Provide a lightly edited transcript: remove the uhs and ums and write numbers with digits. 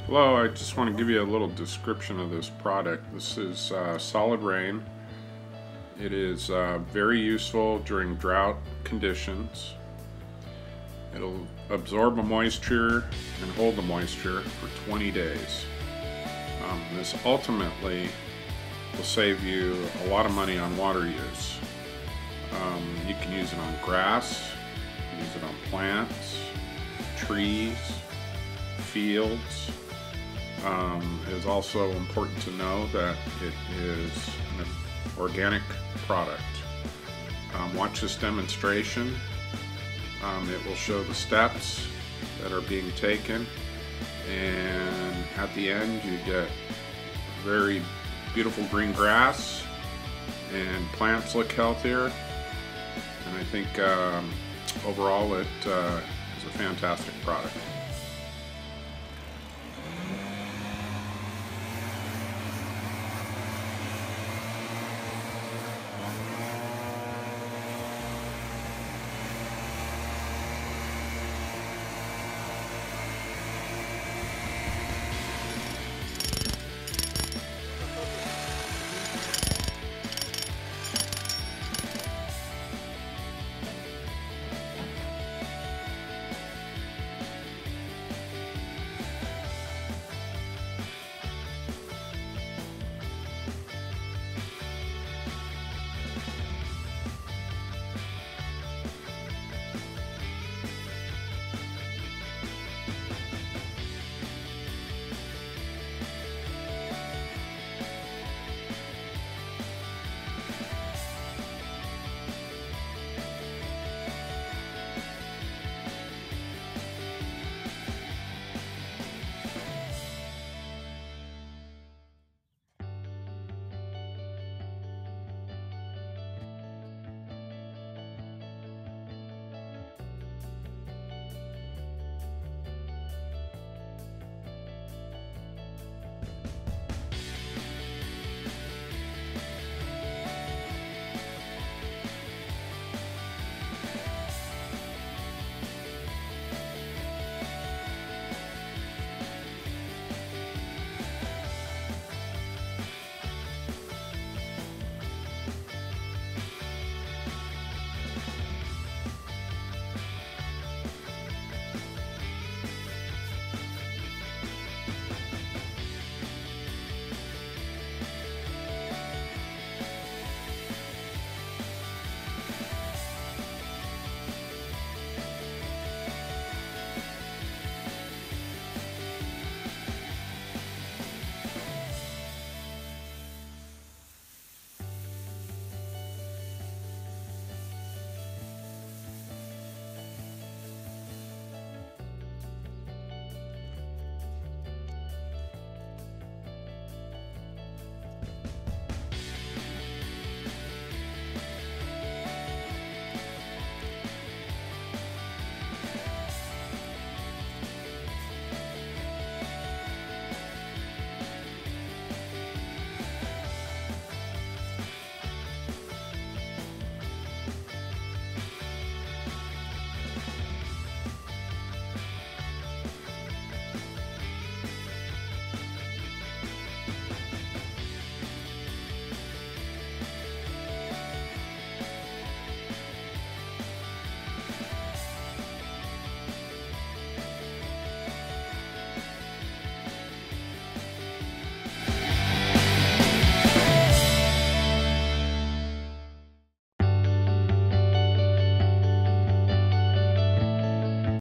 Hello, I just want to give you a little description of this product. This is Solid Rain. It is very useful during drought conditions. It'll absorb the moisture and hold the moisture for 20 days. This ultimately will save you a lot of money on water use. You can use it on grass, you can use it on plants, trees, fields. It is also important to know that it is an organic product. Watch this demonstration. It will show the steps that are being taken, and at the end you get very beautiful green grass and plants look healthier, and I think overall it is a fantastic product.